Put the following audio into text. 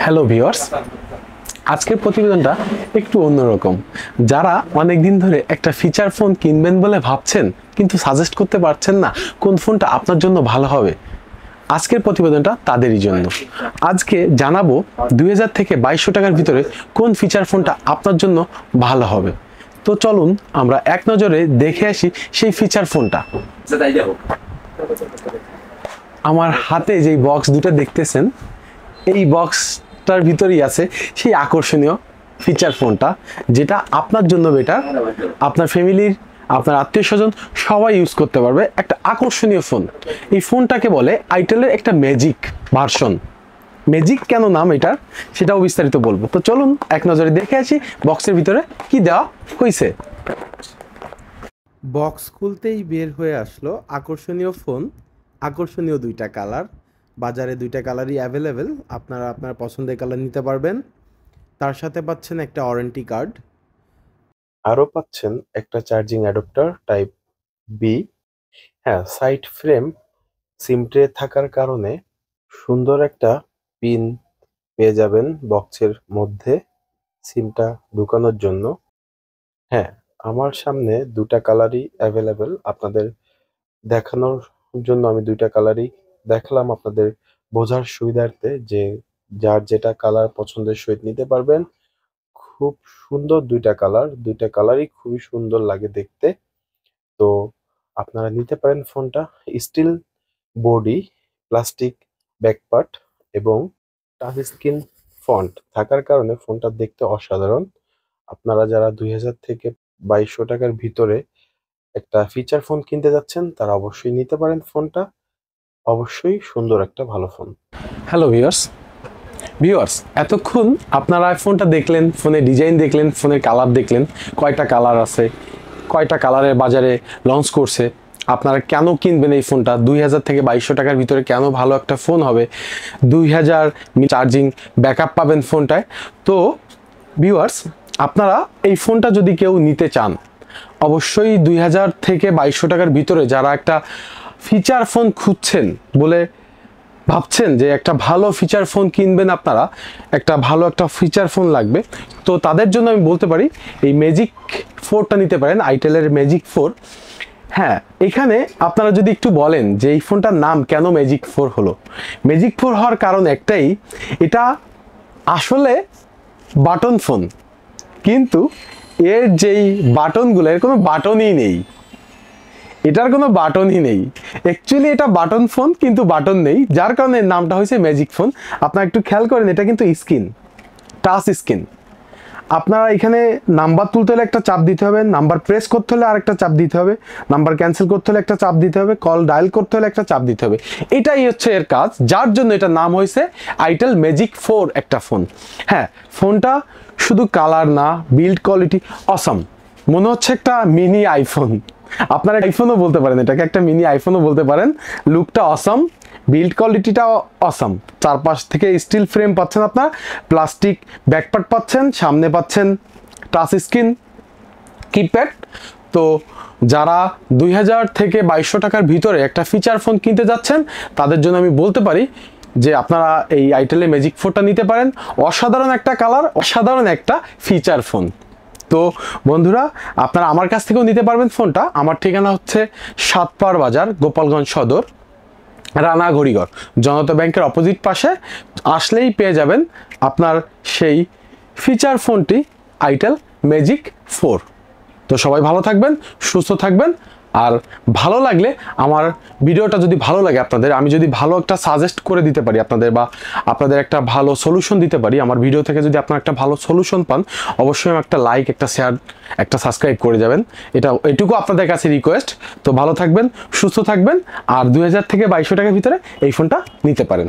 Hello viewers, আজকের প্রতিবেদনটা একটু অন্যরকম। যারা অনেক দিন ধরে একটা ফিচার ফোন কিনবেন বলে ভাবছেন কিন্তু সাজেস্ট করতে পারছেন না কোন ফোনটা আপনার জন্য ভালো হবে, আজকের প্রতিবেদনটা তাদেরই জন্য। আজকে জানাবো 2000 থেকে 2200 টাকার ভিতরে কোন ফিচার ফোনটা আপনার জন্য ভালো হবে। তো চলুন আমরা এক নজরে দেখে আসি সেই ফিচার ফোনটা। আমার হাতে যেই বক্স দুটো দেখতেছেন, এই বক্সটার ভিতরেই আছে সেই আকর্ষণীয় ফিচার ফোনটা, যেটা আপনার জন্য বেটার, আপনার ফ্যামিলির, আপনার আত্মীয় স্বজন সবাই ইউজ করতে পারবে। একটা আকর্ষণীয় ফোন। এই ফোনটাকে বলে আইটেলের একটা ম্যাজিক ভার্সন। ম্যাজিক কেন নাম এটার সেটাও বিস্তারিত বলবো। তো চলুন এক নজরে দেখে আসি বক্সের ভিতরে কি দেওয়া হয়েছে। বক্স খুলতেই বের হয়ে আসলো আকর্ষণীয় ফোন, আকর্ষণীয় দুইটা কালার। বাজারে দুইটা কালারই অ্যাভেলেবেল, আপনারা আপনার পছন্দের কালার নিতে পারবেন। তার সাথে পাচ্ছেন একটা ওয়ারেন্টি কার্ড, আরও পাচ্ছেন একটা চার্জিং অ্যাডাপ্টার টাইপ বি। হ্যাঁ, সাইড ফ্রেম সিম ট্রে থাকার কারণে সুন্দর একটা পিন পেয়ে যাবেন বক্সের মধ্যে সিমটা ঢুকানোর জন্য। হ্যাঁ, আমার সামনে দুটা কালারই অ্যাভেলেবেল, আপনাদের দেখানোর জন্য আমি দুইটা কালারই দেখালাম আপনাদের বোঝার সুবিধার্থে, যে যার যেটা কালার পছন্দের সহিত নিতে পারবেন। খুব সুন্দর দুইটা কালারই খুবই সুন্দর লাগে দেখতে। তো আপনারা নিতে পারেন ফোনটা। স্টিল বডি, প্লাস্টিক ব্যাকপার্ট এবং টাচ স্ক্রিন ফন্ট থাকার কারণে ফোনটা দেখতে অসাধারণ। আপনারা যারা 2000 থেকে 2200 টাকার ভিতরে একটা ফিচার ফোন কিনতে যাচ্ছেন তারা অবশ্যই নিতে পারেন ফোনটা। অবশ্যই সুন্দর একটা ভালো ফোন। হ্যালো ভিউয়ার্স, এতক্ষণ আপনারা ফোনটা দেখলেন, ফোনের ডিজাইন দেখলেন, ফোনের কালার দেখলেন, কয়টা কালার আছে, কয়টা কালারের বাজারে লঞ্চ করছে, আপনারা কেন কিনবেন এই ফোনটা, 2000 থেকে 2200 টাকার ভিতরে কেন ভালো একটা ফোন হবে, 2000 চার্জিং ব্যাকআপ পাবেন ফোনটায়। তো ভিউয়ার্স, আপনারা এই ফোনটা যদি কেউ নিতে চান, অবশ্যই 2000 থেকে 2200 টাকার ভিতরে যারা একটা ফিচার ফোন খুঁজছেন বলে ভাবছেন যে একটা ভালো ফিচার ফোন কিনবেন, আপনারা একটা ভালো একটা ফিচার ফোন লাগবে, তো তাদের জন্য আমি বলতে পারি এই ম্যাজিক 4টা নিতে পারেন, আইটেলের ম্যাজিক 4। হ্যাঁ, এখানে আপনারা যদি একটু বলেন যে এই ফোনটার নাম কেন ম্যাজিক 4 হলো। ম্যাজিক 4 হওয়ার কারণ একটাই, এটা আসলে বাটন ফোন, কিন্তু এর যেই বাটনগুলো, এর কোনো বাটনই নেই, এটার কোনো বাটনই নেই। অ্যাকচুয়ালি এটা বাটন ফোন কিন্তু বাটন নেই, যার কারণে নামটা হয়েছে ম্যাজিক ফোন। আপনারা একটু খেয়াল করেন, এটা কিন্তু স্ক্রিন, টাচ স্ক্রিন। আপনারা এখানে নাম্বার তুলতে হলে একটা চাপ দিতে হবে, নাম্বার প্রেস করতে হলে আরেকটা চাপ দিতে হবে, নাম্বার ক্যান্সেল করতে হলে একটা চাপ দিতে হবে, কল ডায়াল করতে হলে একটা চাপ দিতে হবে। এটাই হচ্ছে এর কাজ, যার জন্য এটা নাম হয়েছে আইটেল ম্যাজিক 4 একটা ফোন। হ্যাঁ, ফোনটা শুধু কালার না, বিল্ড কোয়ালিটি অসাম, মনে হচ্ছে একটা মিনি আইফোন। আপনারা আইফোনও বলতে পারেন, এটাকে একটা মিনি আইফোনও বলতে পারেন। লুকটা অসাম, বিল্ড কোয়ালিটিটাও অসাম। চারপাশ থেকে স্টিল ফ্রেম পাচ্ছেন, আপনার প্লাস্টিক ব্যাকপার্ট পাচ্ছেন, সামনে পাচ্ছেন টাচ স্ক্রিন কিপ্যাড। তো যারা 2000 থেকে 2200 টাকার ভিতরে একটা ফিচার ফোন কিনতে যাচ্ছেন তাদের জন্য আমি বলতে পারি যে আপনারা এই আইটেলের ম্যাজিক 4টা নিতে পারেন। অসাধারণ একটা কালার, অসাধারণ একটা ফিচার ফোন। তো বন্ধুরা, আপনারা আমার কাছ থেকেও নিতে পারবেন ফোনটা। আমার ঠিকানা হচ্ছে সাতপাড় বাজার, গোপালগঞ্জ সদর, রানাঘড়িগড়, জনতা ব্যাংকের অপোজিট পাশে আসলেই পেয়ে যাবেন আপনার সেই ফিচার ফোনটি, আইটেল ম্যাজিক 4। তো সবাই ভালো থাকবেন, সুস্থ থাকবেন। আর ভালো লাগলে, আমার ভিডিওটা যদি ভালো লাগে আপনাদের, আমি যদি ভালো একটা সাজেস্ট করে দিতে পারি আপনাদের, বা আপনাদের একটা ভালো সলিউশন দিতে পারি, আমার ভিডিও থেকে যদি আপনারা একটা ভালো সলিউশন পান, অবশ্যই একটা লাইক, একটা শেয়ার, একটা সাবস্ক্রাইব করে যাবেন। এটুকু আপনাদের কাছে রিকোয়েস্ট। তো ভালো থাকবেন, সুস্থ থাকবেন, আর 2000 থেকে 2200 টাকার ভিতরে এই ফোনটা নিতে পারেন।